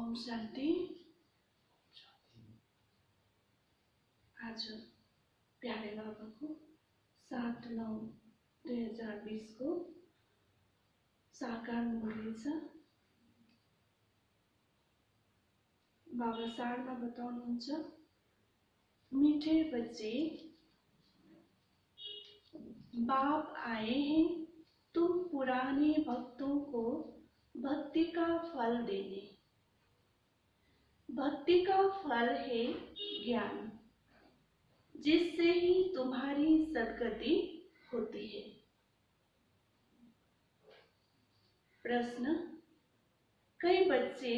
ओम शांति। आज प्यारे बाबा को 7/9/2020 को साकार मुरली छ। बाबा सारमा बताउनुहुन्छ, मीठे बच्चे, बाप आए हैं तुम पुराने भक्तों को भक्ति का फल देने। भक्ति का फल है ज्ञान, जिससे ही तुम्हारी सद्गति होती है। प्रश्न, कई बच्चे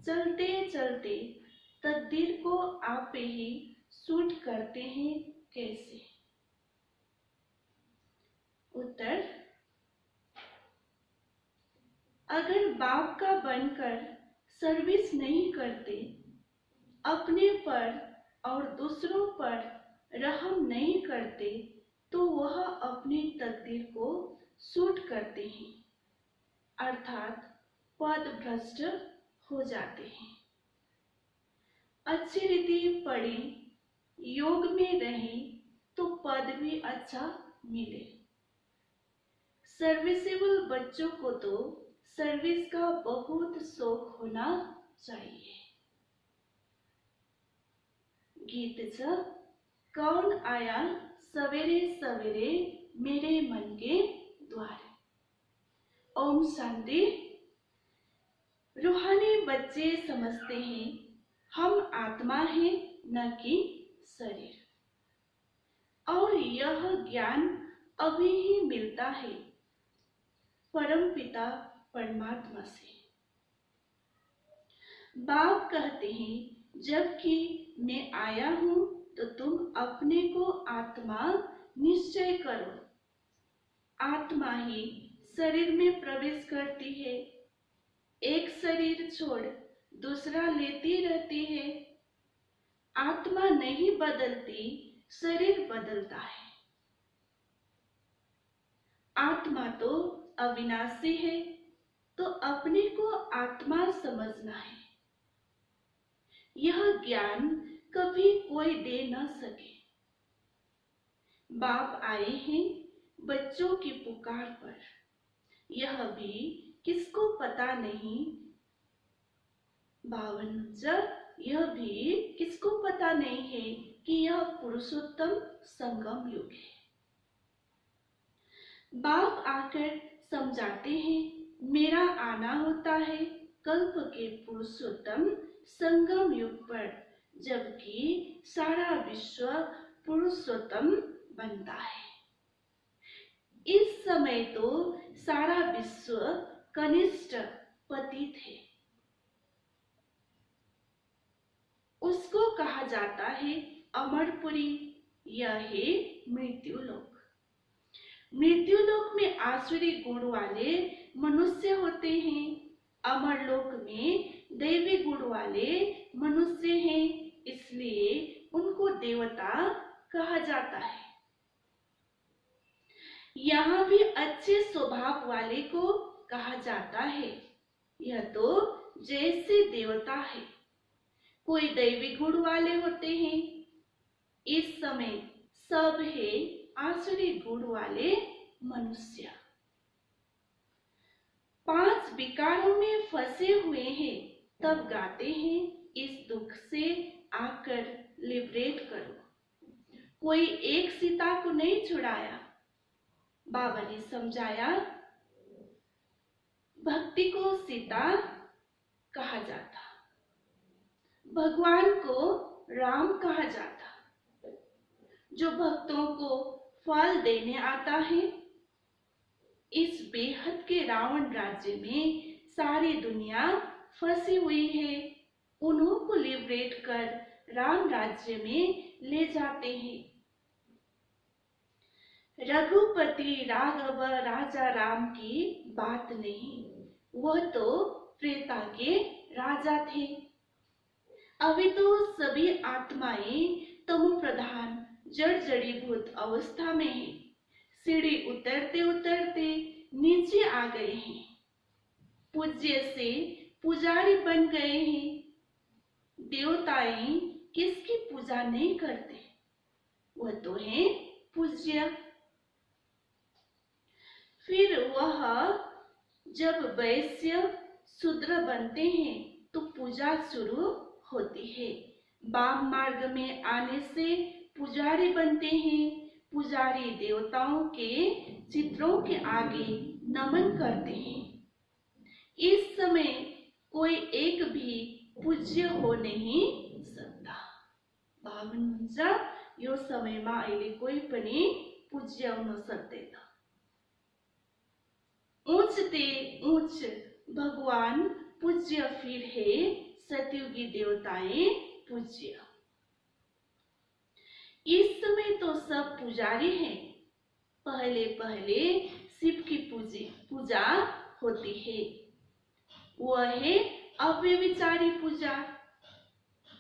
चलते चलते तकदीर को आप ही सूट करते हैं, कैसे? उत्तर, अगर बाप का बनकर सर्विस नहीं करते, अपने पर और दूसरों पर रहम नहीं करते, तो वह अपनी तकदीर को सूट करते हैं, अर्थात पद भ्रष्ट हो जाते हैं। अच्छी रीति पढ़े, योग में रहे तो पद भी अच्छा मिले। सर्विसेबल बच्चों को तो सर्विस का बहुत शौक होना चाहिए। गीत छ, कौन आया सवेरे सवेरे मेरे मन के द्वार। ओम शांति। रूहानी बच्चे समझते हैं हम आत्मा हैं, न कि शरीर, और यह ज्ञान अभी ही मिलता है परम पिता परमात्मा से। बाप कहते हैं, जबकि मैं आया हूं तो तुम अपने को आत्मा निश्चय करो। आत्मा ही शरीर में प्रवेश करती है, एक शरीर छोड़ दूसरा लेती रहती है। आत्मा नहीं बदलती, शरीर बदलता है। आत्मा तो अविनाशी है, तो अपने को आत्मा समझना है। यह ज्ञान कभी कोई दे न सके। बाप आए हैं बच्चों की पुकार पर, यह भी किसको पता नहीं। 52, यह भी किसको पता नहीं है कि यह पुरुषोत्तम संगम युग है। बाप आकर समझाते हैं, मेरा आना होता है कल्प के पुरुषोत्तम संगम युग पर, जबकि सारा विश्व पुरुषोत्तम बनता है। इस समय तो सारा विश्व कनिष्ठ पतित है। उसको कहा जाता है अमरपुरी, यह है मृत्युलोक। मृत्युलोक में आसुरी गुण वाले मनुष्य होते हैं, अमरलोक में दैवी गुण वाले मनुष्य हैं, इसलिए उनको देवता कहा जाता है। यहाँ भी अच्छे स्वभाव वाले को कहा जाता है, यह तो जैसे देवता है। कोई दैवी गुण वाले होते हैं। इस समय सब है आसुरी गुण वाले मनुष्य। 5 विकारों में फंसे हुए हैं, तब गाते हैं इस दुख से आकर लिबरेट करो। कोई एक सीता को नहीं छुड़ाया। बाबा ने समझाया, भक्ति को सीता कहा जाता, भगवान को राम कहा जाता। जो भक्तों को फल देने आता है, इस बेहद के रावण राज्य में सारी दुनिया फंसी हुई है। उन्हों को लिबरेट कर राम राज्य में ले जाते हैं। रघुपति राघव राजा राम की बात नहीं, वह तो त्रेता के राजा थे। अभी तो सभी आत्माएं तमो प्रधान जड़ जड़ीभूत अवस्था में है। सीढ़ी उतरते उतरते नीचे आ गए हैं। पूज्य से पुजारी बन गए हैं। देवताएं किसकी पूजा नहीं करते, वह तो है पूज्य। फिर वह जब वैश्य शूद्र बनते हैं तो पूजा शुरू होती है। वाम मार्ग में आने से पुजारी बनते हैं। पुजारी देवताओं के चित्रों के आगे नमन करते हैं। इस समय कोई एक भी पूज्य हो नहीं सकता। भावन हुन्छ यो समयमा अहिले कोही पनि पूज्य हुन सक्दैन। ऊंच ते ऊंच भगवान पूज्य, फिर है सतयुगी देवताएं पूज्य। इस समय तो सब पुजारी हैं। पहले पहले शिव की पूजा होती है। वह है अव्यभिचारी पूजा।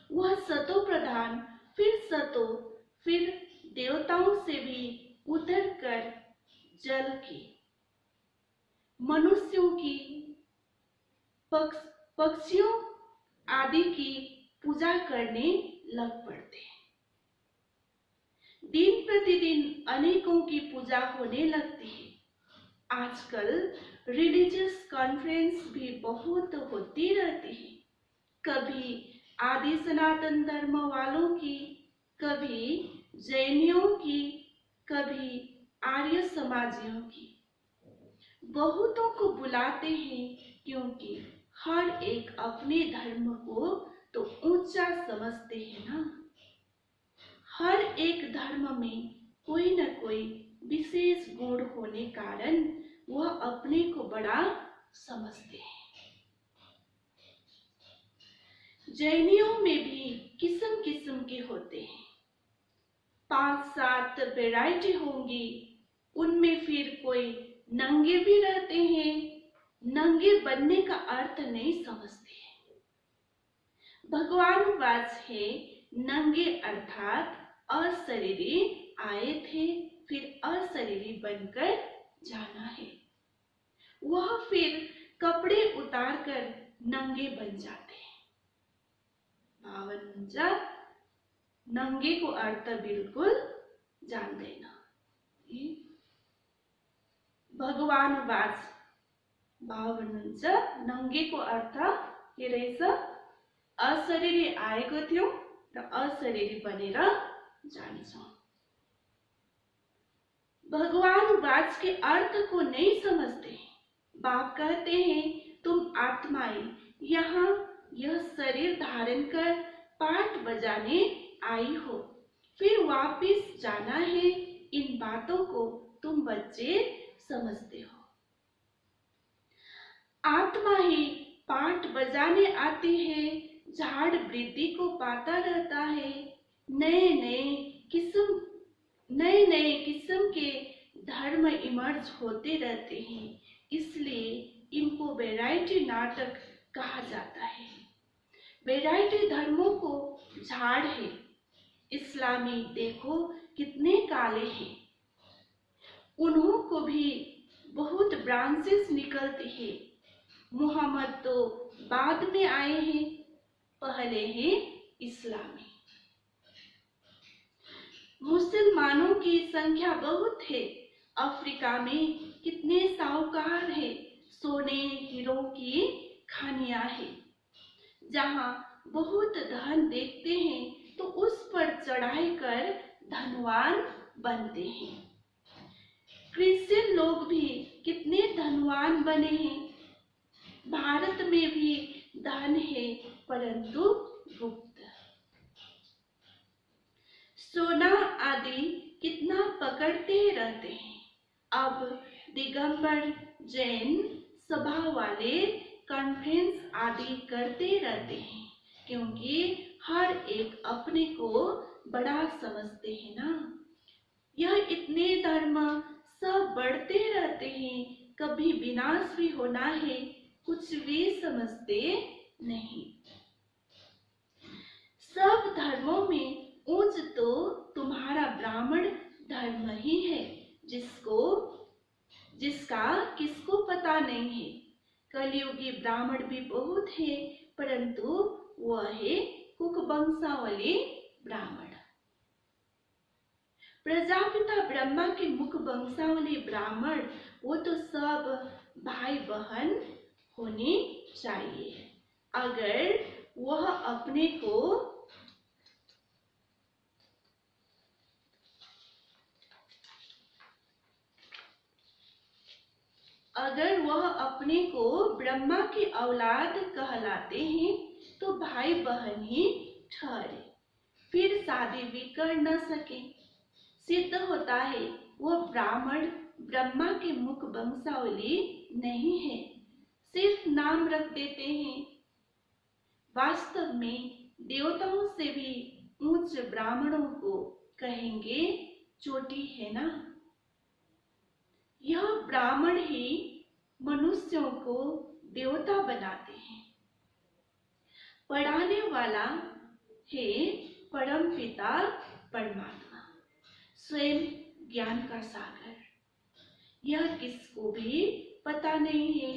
वह सतो प्रधान, फिर देवताओं से भी उतर कर जल की, मनुष्यों की, पक्षियों आदि की पूजा करने लग पड़ते हैं। दिन प्रतिदिन अनेकों की पूजा होने लगती है। आजकल रिलीजियस कॉन्फ्रेंस भी बहुत होती रहती है। कभी आदि सनातन धर्म वालों की, कभी जैनियों की, कभी आर्य समाजियों की। बहुतों को बुलाते हैं क्योंकि हर एक अपने धर्म को तो ऊंचा समझते हैं ना। हर एक धर्म में कोई न कोई विशेष गुण होने कारण वह अपने को बड़ा समझते हैं। जैनियों में भी किस्म किस्म के होते हैं। 5-7 वैरायटी होंगी। उनमें फिर कोई नंगे भी रहते हैं। नंगे बनने का अर्थ नहीं समझते हैं। भगवान वाच है नंगे अर्थात अशरीरी आए थे, फिर अशरीरी बनकर जाना है। वह फिर कपड़े उतार कर नंगे बन जाते हैं। भावन नंगे को अर्थ बिल्कुल जानदैन। भगवान वाच भावन नंगे को अर्थ के रहेछ, अशरीरी आएको थियो र अशरीरी बनेर जान्छौं। भगवान वाच के अर्थ को नहीं समझते। बाप कहते हैं तुम आत्माएं यहाँ यह शरीर धारण कर पाठ बजाने आई हो, फिर वापिस जाना है। इन बातों को तुम बच्चे समझते हो। आत्मा ही पाठ बजाने आती है, झाड़ वृद्धि को पाता रहता है। नए नए किस्म के धर्म इमर्ज होते रहते हैं, इसलिए इनको वैरायटी नाटक कहा जाता है। वैरायटी धर्मों को झाड़ है। इस्लामी देखो कितने काले हैं। उन्हों को भी बहुत ब्रांचेस निकलती है। मुहम्मद तो बाद में आए हैं, पहले हैं इस्लामी। मुसलमानों की संख्या बहुत है। अफ्रीका में कितने साहूकार हैं। सोने हीरों की खानियां हैं। जहां बहुत धन देखते हैं तो उस पर चढ़ाई कर धनवान बनते हैं। क्रिश्चियन लोग भी कितने धनवान बने हैं। भारत में भी धन है परंतु गुप्त। सोना आदि कितना पकड़ते रहते हैं। अब दिगंबर जैन सभा वाले कॉन्फ्रेंस आदि करते रहते हैं, क्योंकि हर एक अपने को बड़ा समझते हैं ना। यह इतने धर्म सब बढ़ते रहते हैं, कभी विनाश भी होना है, कुछ भी समझते नहीं। सब धर्मों में ऊंच तो तुम्हारा ब्राह्मण धर्म ही है, जिसका किसको पता नहीं है। कलयुगी ब्राह्मण भी बहुत है, परंतु वह है कुक वंशावली ब्राह्मण। प्रजापिता ब्रह्मा के मुख वंशावली ब्राह्मण वो तो सब भाई बहन होने चाहिए। अगर वह अपने को ब्रह्मा की औलाद कहलाते हैं तो भाई बहन ही ठहरे, फिर शादी भी कर न सके। सिद्ध होता है वह ब्राह्मण ब्रह्मा के मुख वंशावली नहीं है, सिर्फ नाम रख देते हैं। वास्तव में देवताओं से भी ऊंच ब्राह्मणों को कहेंगे चोटी है ना। यह ब्राह्मण ही मनुष्यों को देवता बनाते हैं। पढ़ाने वाला है परम पिता परमात्मा, स्वयं ज्ञान का सागर। यह किसको भी पता नहीं है।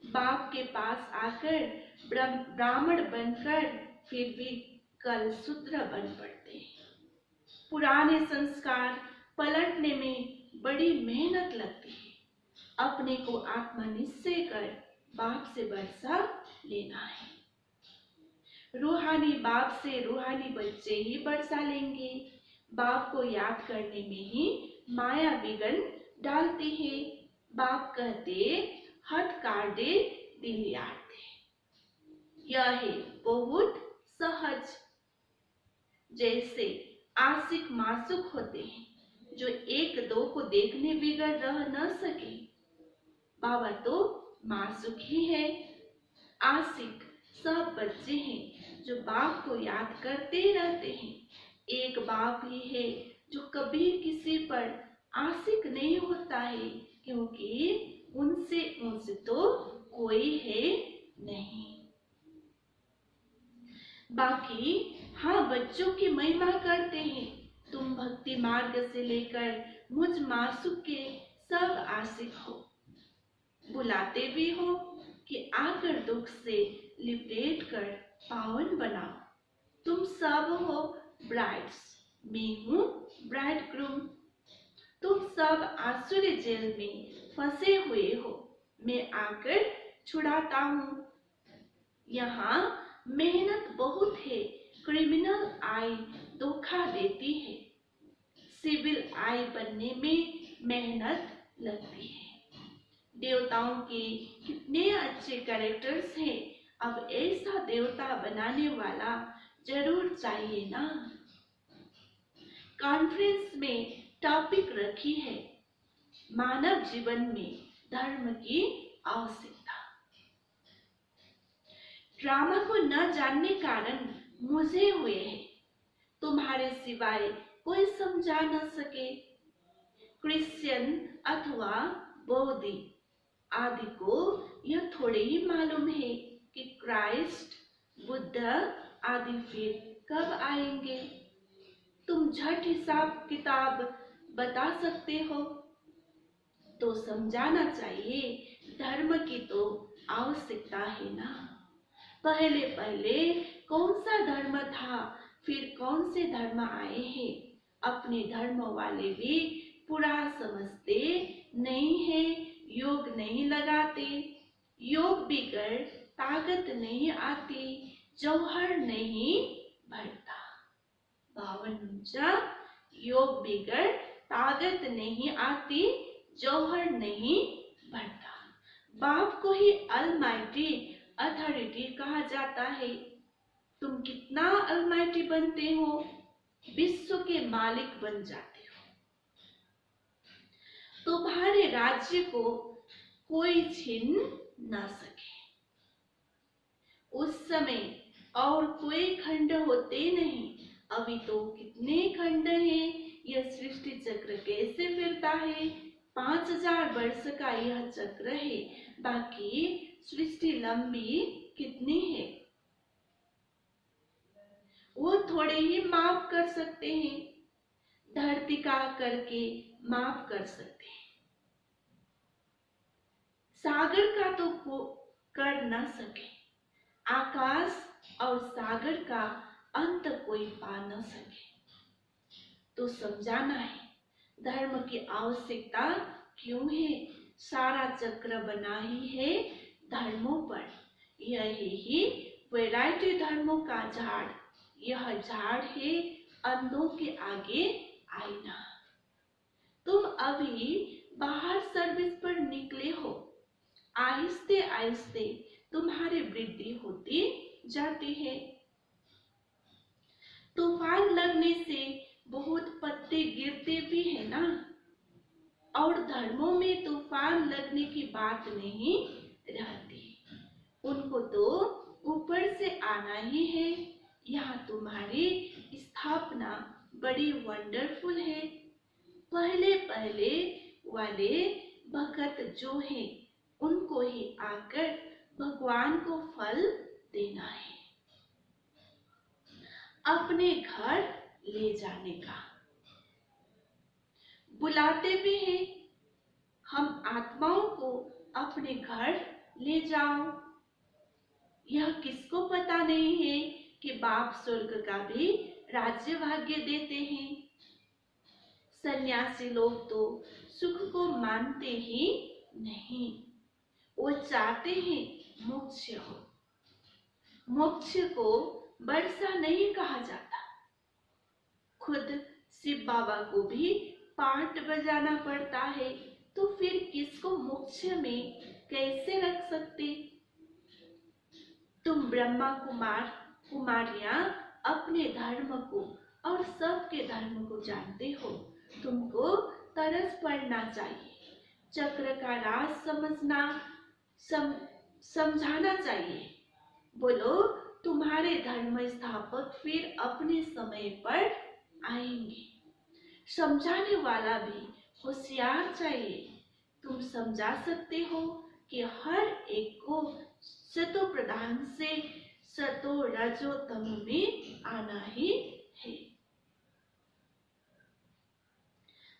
बाप के पास आकर ब्राह्मण बनकर फिर भी कल शूद्र बन पड़ते हैं। पुराने संस्कार पलटने में बड़ी मेहनत लगती है। अपने को आत्मा निश्चय कर बाप से बरसा लेना है। रूहानी बाप से रूहानी बच्चे ही बरसा लेंगे। बाप को याद करने में ही माया विघ्न डालती है। बाप कहते हट काटे दिल याद दे। यह है बहुत सहज। जैसे आशिक मासूक होते हैं जो एक दो को देखने बिगड़ रह न सके, बाबा तो मासूक ही है। आशिक सब बच्चे हैं जो बाप को याद करते रहते हैं। एक बाप ही है जो कभी किसी पर आशिक नहीं होता है, क्योंकि उनसे ऊंचे तो कोई है नहीं। बाकी हाँ, बच्चों की महिमा करते हैं। तुम भक्ति मार्ग से लेकर मुझ मासूक के सब आशिक हो। बुलाते भी हो कि आकर दुख से लिपट कर पावन बनाओ। तुम सब हो ब्राइड्स, मैं हूँ ब्राइड ग्रूम। तुम सब आसुरी जेल में फंसे हुए हो, मैं आकर छुड़ाता हूँ। यहाँ मेहनत बहुत है। क्रिमिनल आई धोखा देती है। सिविल आई बनने में मेहनत लगती है। देवताओं के कितने अच्छे कैरेक्टर्स हैं। अब ऐसा देवता बनाने वाला जरूर चाहिए ना। कॉन्फ्रेंस में टॉपिक रखी है मानव जीवन में धर्म की आवश्यकता। ड्रामा को न जानने कारण मुझे हुए हैं, तुम्हारे सिवाय कोई समझा न सके। क्रिश्चियन अथवा बौद्ध आदि को यह थोड़े ही मालूम है कि क्राइस्ट, बुद्ध आदि फिर कब आएंगे। तुम झट हिसाब किताब बता सकते हो तो समझाना चाहिए। धर्म की तो आवश्यकता है ना। पहले पहले कौन सा धर्म था, फिर कौन से धर्म आए हैं। अपने धर्म वाले भी पूरा समझते नहीं है, योग नहीं लगाते। योग बिगड़ ताकत नहीं आती, जौहर नहीं भरता। 52 योग बिगड़ ताकत नहीं आती, जौहर नहीं भरता। बाप को ही अलमाइटी अथॉरिटी कहा जाता है। तुम कितना अलमाइटी बनते हो, विश्व के मालिक बन जाते हो। तुम्हारे राज्य को कोई छीन न सके। उस समय और कोई खंड होते नहीं। अभी तो कितने खंड हैं। यह सृष्टि चक्र कैसे फिरता है। 5000 वर्ष का यह चक्र है। बाकी सृष्टि लंबी कितनी है वो थोड़े ही माप कर सकते हैं। धरती का करके माप कर सकते हैं। सागर का तो कर न सके, आकाश और सागर का अंत कोई पा न सके। तो समझाना है धर्म की आवश्यकता क्यों है। सारा चक्र बना ही है धर्मों पर। यही ही वैरायटी धर्मों का झाड़, यह झाड़ है अंधों के आगे आईना। तुम अभी बाहर सर्विस पर निकले हो, आहिस्ते आहिस्ते तुम्हारी वृद्धि होती जाती है। तूफान लगने से बहुत पत्ते गिरते भी है ना, और धर्मों में तूफान लगने की बात नहीं रहती। उनको तो ऊपर से आना ही है। यहाँ तुम्हारी स्थापना बड़ी वंडरफुल है। पहले पहले वाले भगत जो हैं, उनको ही आकर भगवान को फल देना है, अपने घर ले जाने का। बुलाते भी हैं, हम आत्माओं को अपने घर ले जाओ। यह किसको पता नहीं है कि बाप स्वर्ग का भी राज्य भाग्य देते हैं। सन्यासी लोग तो सुख को मानते ही नहीं, वो चाहते हैं मोक्ष हो। मोक्ष को वर्षा नहीं कहा जाता। खुद शिव बाबा को भी पाठ बजाना पड़ता है, तो फिर किसको मोक्ष में कैसे रख सकते। तुम ब्रह्मा कुमार कुमारियां अपने धर्म को और सबके धर्म को जानते हो। तुमको तरस पड़ना चाहिए, चक्र का राज समझाना चाहिए। बोलो तुम्हारे धर्म स्थापक फिर अपने समय पर आएंगे। समझाने वाला भी होशियार चाहिए। तुम समझा सकते हो कि हर एक को सतो प्रधान से सतो रजो तम में आना ही है।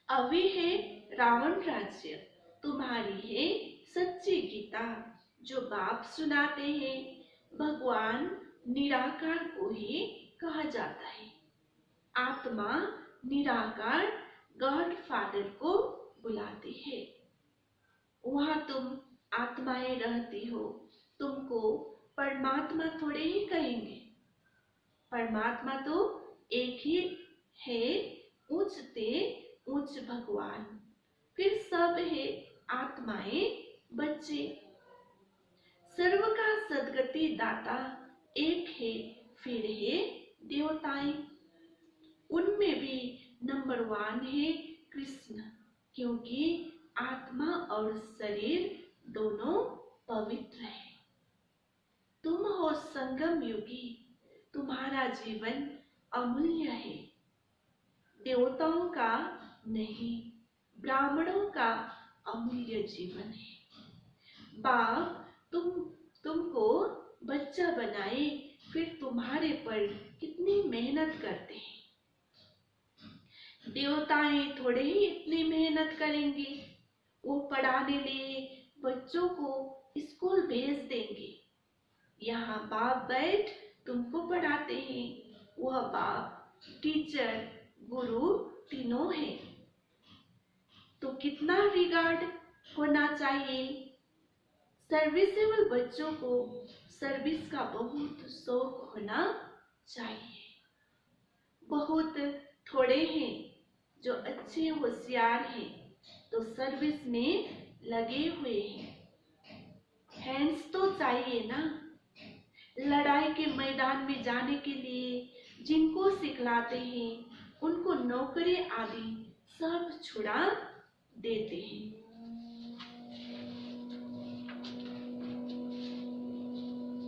अभी है रावण राज्य, तुम्हारी है सच्ची गीता जो बाप सुनाते हैं। भगवान निराकार को ही कहा जाता है। आत्मा निराकार गॉड फादर को बुलाती है। वहां तुम आत्माएं रहती हो, तुमको परमात्मा थोड़े ही कहेंगे। परमात्मा तो एक ही है, ऊंचते ऊंच भगवान। फिर सब है आत्माएं बच्चे। सर्व का सदगति दाता एक है, फिर है देवताएं। उनमें भी नंबर 1 है कृष्ण, क्योंकि आत्मा और शरीर दोनों पवित्र है। तुम हो संगम युगी, तुम्हारा जीवन अमूल्य है। देवताओं का नहीं, ब्राह्मणों का अमूल्य जीवन है। बाप तुमको बच्चा बनाए, फिर तुम्हारे पर कितनी मेहनत करते हैं। देवताएं थोड़े ही इतनी मेहनत करेंगे। वो पढ़ाने लिए बच्चों को स्कूल भेज देंगे। यहाँ बाप बैठ तुमको पढ़ाते हैं। वह बाप टीचर गुरु तीनों है। तो कितना रिगार्ड होना चाहिए। सर्विसेबल बच्चों को सर्विस का बहुत शौक होना चाहिए। बहुत थोड़े हैं जो अच्छे होशियार हैं, तो सर्विस में लगे हुए हैं। हैंड्स तो चाहिए ना। लड़ाई के मैदान में जाने के लिए जिनको सिखलाते हैं, उनको नौकरी आदि सब छुड़ा देते हैं।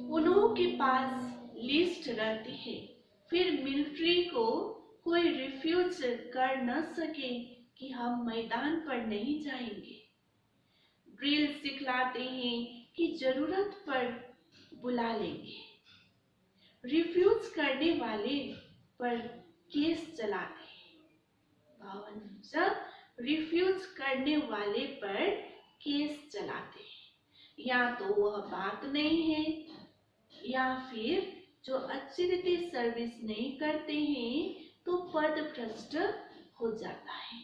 उन्हों के पास लिस्ट रहती है, फिर मिलिट्री को कोई रिफ्यूज कर न सके कि हम मैदान पर नहीं जाएंगे। ड्रिल सिखलाते हैं कि जरूरत पर बुला लेंगे। रिफ्यूज करने वाले पर केस चलाते हैं। 52 रिफ्यूज करने वाले पर केस चलाते हैं। या तो वह बात नहीं है, या फिर जो अच्छी रीति सर्विस नहीं करते हैं तो पद भ्रष्ट हो जाता है।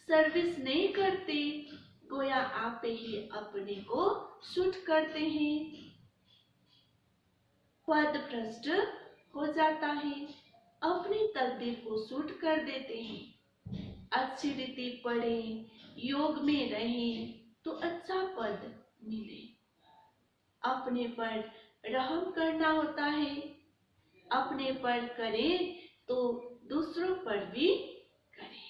सर्विस नहीं करते गोया आप ही अपने को शूट करते हैं, पद भ्रष्ट हो जाता है, अपनी तकदीर को शूट कर देते हैं। अच्छी रीति पढ़े, योग में रहें तो अच्छा पद मिले। अपने पर रहम करना होता है, अपने पर करें तो दूसरों पर भी करें।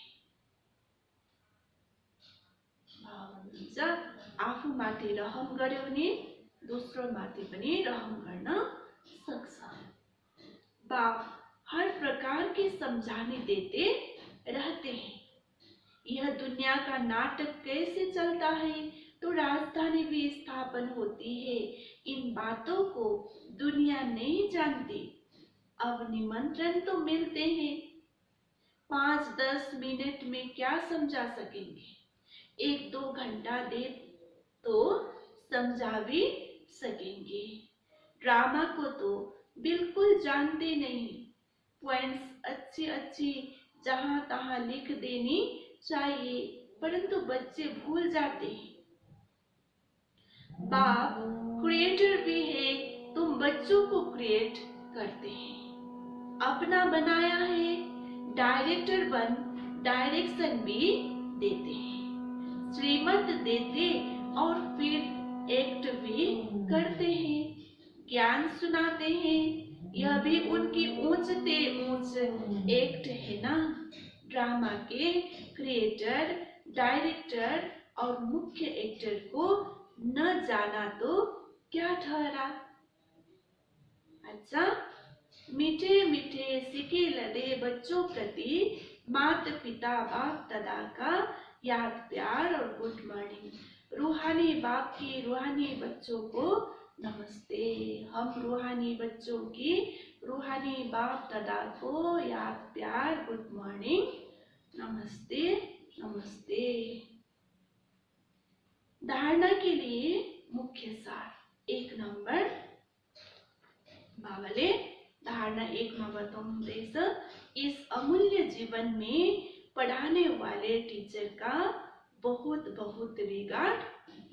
आफू माथि रहम गर्यो भने दूसरों माथि पनि रहम गर्न सक्छ। बाप हर प्रकार के समझाने देते रहते हैं। यह दुनिया का नाटक कैसे चलता है तो राजधानी भी स्थापन होती है। इन बातों को दुनिया नहीं जानती। अब निमंत्रण तो मिलते हैं, 5-10 मिनट में क्या समझा सकेंगे, 1-2 घंटा दे तो समझा भी सकेंगे। ड्रामा को तो बिल्कुल जानते नहीं। पॉइंट्स अच्छी अच्छी जहां तहां लिख देनी चाहिए, परंतु बच्चे भूल जाते हैं। बाप क्रिएटर भी है, तुम बच्चों को क्रिएट करते हैं। अपना बनाया है, डायरेक्टर बन डायरेक्शन भी देते हैं, श्रीमत देते और फिर एक्ट भी करते हैं, ज्ञान सुनाते हैं। यह भी उनकी ऊंचते ऊंच एक्ट है ना। ड्रामा के क्रिएटर, डायरेक्टर और मुख्य एक्टर को न जाना तो क्या ठहरा। अच्छा, मीठे मीठे सिके लदे बच्चों प्रति माता पिता बाप दादा का याद प्यार और गुड मॉर्निंग। रूहानी बाप की रूहानी बच्चों को नमस्ते। हम रूहानी बच्चों की रूहानी बाप दादा को याद प्यार गुड मॉर्निंग, नमस्ते नमस्ते। धारणा के लिए मुख्य सार 1 नंबर बाबाले धारणा 1 में बताउँदैछ, इस अमूल्य जीवन में पढ़ाने वाले टीचर का बहुत बहुत रिगार्ड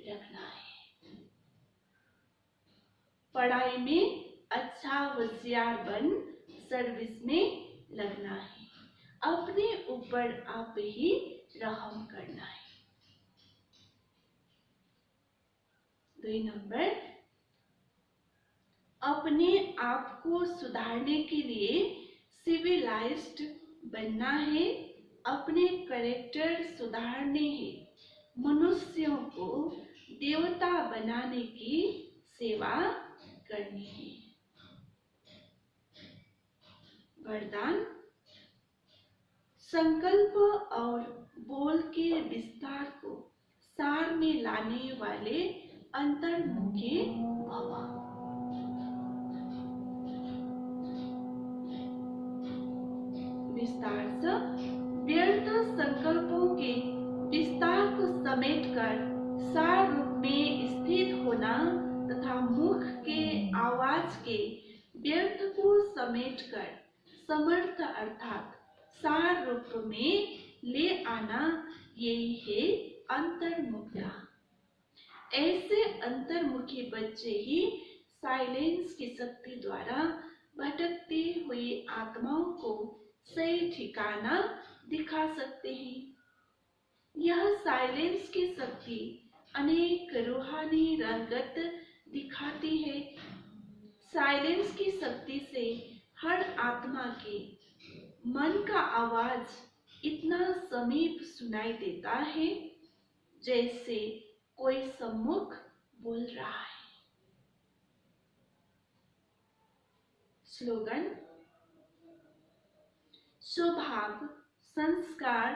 रखना है। पढ़ाई में अच्छा होशियार बन सर्विस में लगना है। अपने ऊपर आप ही रहम करना है। 2 नंबर, अपने आप को सुधारने के लिए सिविलाइज्ड बनना है, अपने कैरेक्टर सुधारने हैं, मनुष्यों को देवता बनाने की सेवा करनी है। वरदान, संकल्प और बोल के विस्तार को सार में लाने वाले अंतर्मुखी भव। विस्तार से व्यर्थ संकल्पों के विस्तार को समेटकर सार रूप में स्थित होना तथा मुख के आवाज के व्यर्थ को समेटकर समर्थ अर्थात सार रूप में ले आना, यही है अंतर्मुखता। ऐसे अंतर्मुखी बच्चे ही साइलेंस की शक्ति द्वारा भटकती हुई आत्माओं को सही ठिकाना दिखा सकते हैं। यह साइलेंस की शक्ति अनेक रूहानी रंगत दिखाती है। साइलेंस की शक्ति से हर आत्मा के मन का आवाज इतना समीप सुनाई देता है जैसे कोई सम्मुख बोल रहा है। स्लोगन, स्वभाव, संस्कार,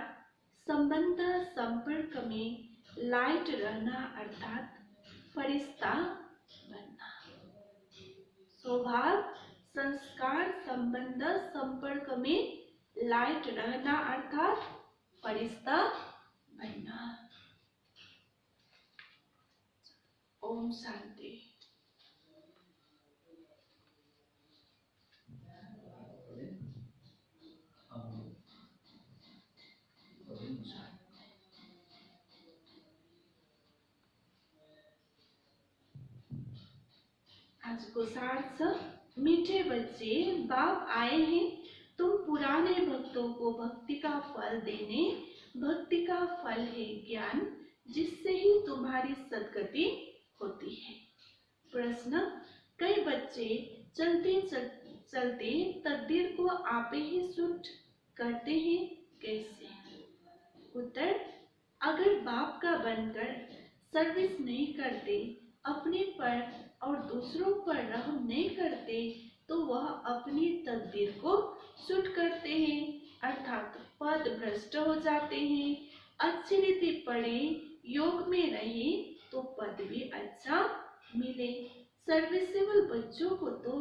संबंध, संपर्क में लाइट रहना अर्थात फरिश्ता बनना। स्वभाव, संस्कार, संबंध, संपर्क में लाइट रहना अर्थात फरिश्ता बनना। ओम शांति। आज को सार्थ मीठे बच्चे, बाप आए हैं तुम पुराने भक्तों को भक्ति का फल देने। भक्ति का फल है ज्ञान, जिससे ही तुम्हारी सद्गति होती है। प्रश्न, कई बच्चे चलते चलते तकदीर को आपे ही सूट करते हैं, कैसे? उत्तर, अगर बाप का बनकर सर्विस नहीं करते, अपने पर और दूसरों पर रहम नहीं करते, तो वह अपनी तकदीर को सूट करते हैं, अर्थात पद भ्रष्ट हो जाते हैं। अच्छी रीति पढ़े, योग में रहे तो पद भी अच्छा मिले। सर्विसेबल बच्चों को तो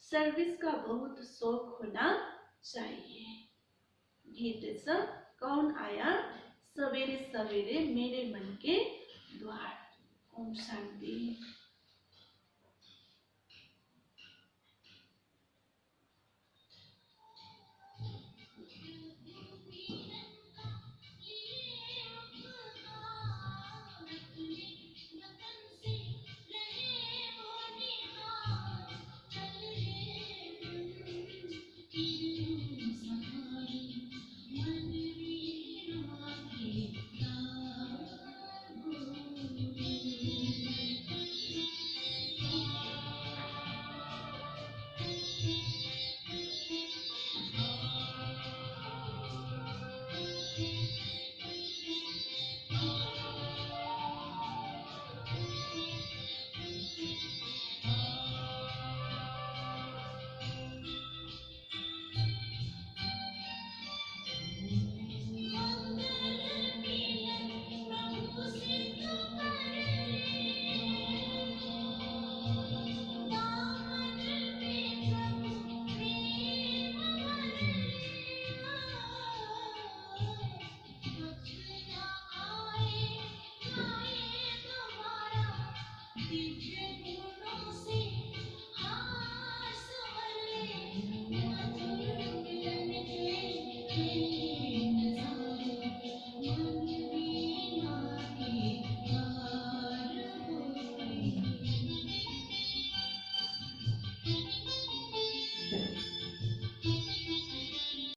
सर्विस का बहुत शौक होना चाहिए। गीत से कौन आया सवेरे सवेरे मेरे मन के द्वार। ओम शांति।